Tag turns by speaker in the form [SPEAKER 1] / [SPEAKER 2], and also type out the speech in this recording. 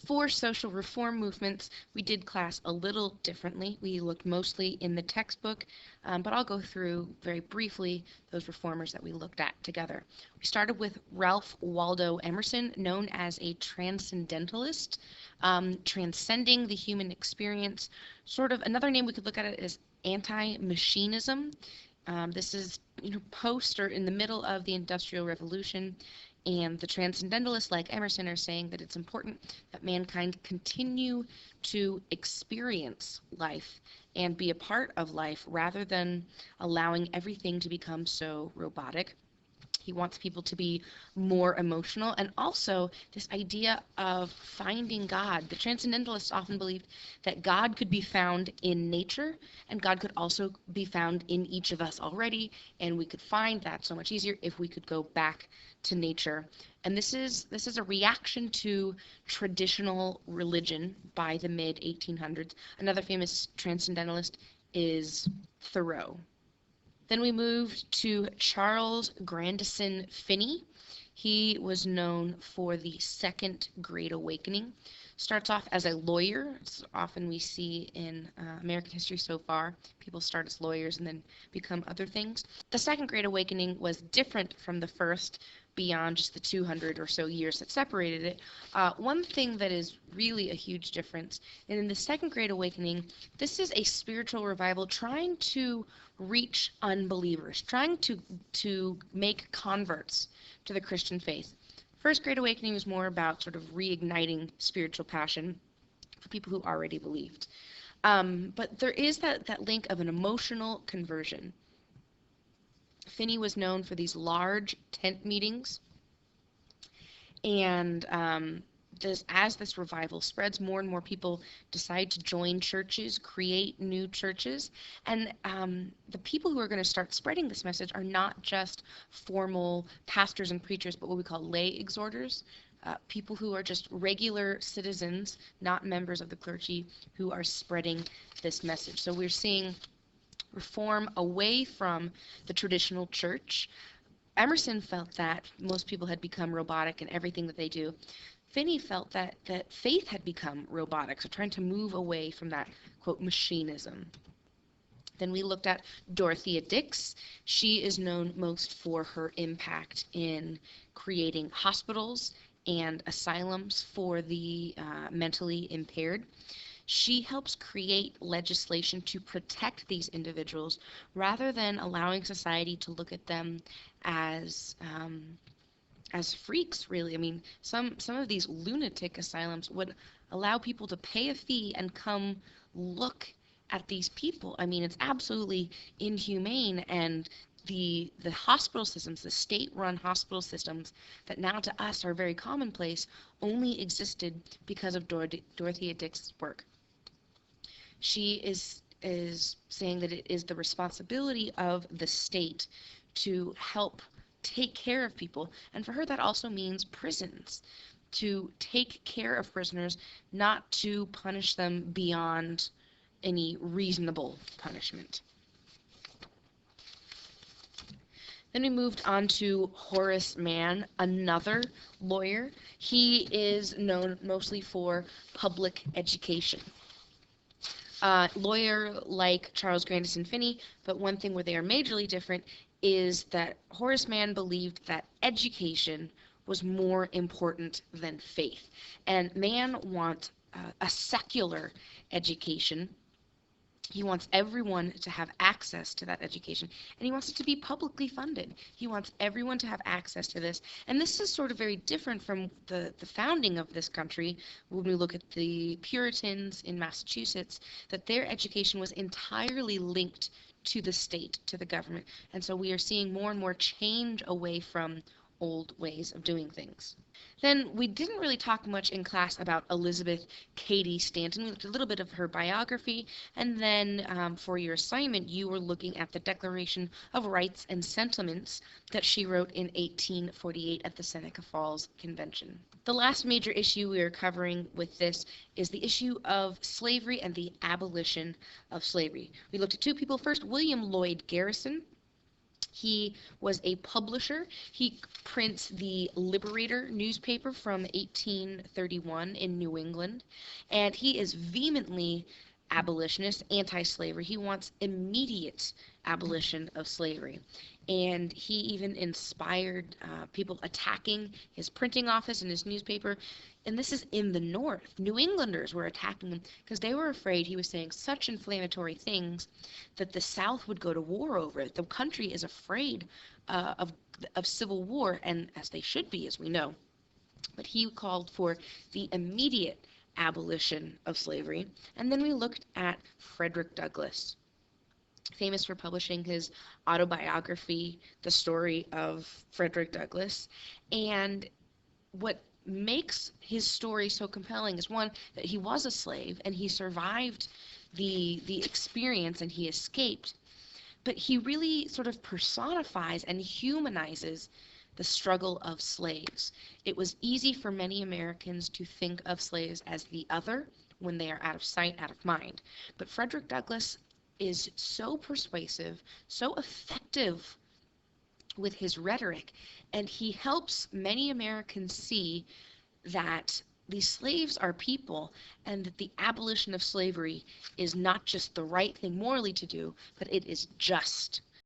[SPEAKER 1] For social reform movements, we did class a little differently. We looked mostly in the textbook, but I'll go through very briefly those reformers that we looked at together. We started with Ralph Waldo Emerson, known as a transcendentalist, transcending the human experience. Sort of another name we could look at it is anti-machinism. This is post or in the middle of the Industrial Revolution, and the transcendentalists like Emerson are saying that it's important that mankind continue to experience life and be a part of life rather than allowing everything to become so robotic. He wants people to be more emotional, and also this idea of finding God. The transcendentalists often believed that God could be found in nature, and God could also be found in each of us already, and we could find that so much easier if we could go back to nature. And this is a reaction to traditional religion by the mid 1800s. Another famous transcendentalist is Thoreau. Then we moved to Charles Grandison Finney. He was known for the Second Great Awakening. Starts off as a lawyer. It's often we see in American history so far. People start as lawyers and then become other things. The Second Great Awakening was different from the first beyond just the 200 or so years that separated it. One thing that is really a huge difference, and in the Second Great Awakening, this is a spiritual revival trying to reach unbelievers, trying to make converts to the Christian faith. First Great Awakening was more about sort of reigniting spiritual passion for people who already believed. But there is that link of an emotional conversion. Finney was known for these large tent meetings, and as this revival spreads, more and more people decide to join churches, create new churches, and the people who are going to start spreading this message are not just formal pastors and preachers, but what we call lay exhorters, people who are just regular citizens, not members of the clergy, who are spreading this message. So we're seeing reform away from the traditional church. Emerson felt that most people had become robotic in everything that they do. Finney felt that faith had become robotic, so trying to move away from that, quote, machinism. Then we looked at Dorothea Dix. She is known most for her impact in creating hospitals and asylums for the mentally impaired. She helps create legislation to protect these individuals rather than allowing society to look at them as freaks, really. I mean, some of these lunatic asylums would allow people to pay a fee and come look at these people. I mean, it's absolutely inhumane, and the hospital systems, the state-run hospital systems that now to us are very commonplace, only existed because of Dorothea Dix's work. She is saying that it is the responsibility of the state to help take care of people, and for her that also means prisons, to take care of prisoners, not to punish them beyond any reasonable punishment. Then we moved on to Horace Mann, another lawyer. He is known mostly for public education. Lawyer like Charles Grandison Finney, but one thing where they are majorly different is that Horace Mann believed that education was more important than faith. And Mann wants a secular education. He wants everyone to have access to that education, and he wants it to be publicly funded. He wants everyone to have access to this, and this is sort of very different from the founding of this country. When we look at the Puritans in Massachusetts, that their education was entirely linked to the state, to the government, and so we are seeing more and more change away from old ways of doing things. Then we didn't really talk much in class about Elizabeth Cady Stanton. We looked a little bit of her biography, and then for your assignment, you were looking at the Declaration of Rights and Sentiments that she wrote in 1848 at the Seneca Falls Convention. The last major issue we are covering with this is the issue of slavery and the abolition of slavery. We looked at two people. First, William Lloyd Garrison. He was a publisher. He prints the Liberator newspaper from 1831 in New England, and he is vehemently abolitionist, anti-slavery. He wants immediate abolition of slavery. And he even inspired people attacking his printing office and his newspaper. And this is in the North. New Englanders were attacking him because they were afraid he was saying such inflammatory things that the South would go to war over it. The country is afraid uh, of of civil war, and as they should be, as we know. But he called for the immediate abolition of slavery. And then we looked at Frederick Douglass, famous for publishing his autobiography, The Story of Frederick Douglass. And what makes his story so compelling is, one, that he was a slave and he survived the experience and he escaped, but he really sort of personifies and humanizes the struggle of slaves. It was easy for many Americans to think of slaves as the other when they are out of sight, out of mind. But Frederick Douglass is so persuasive, so effective with his rhetoric, and he helps many Americans see that these slaves are people and that the abolition of slavery is not just the right thing morally to do, but it is just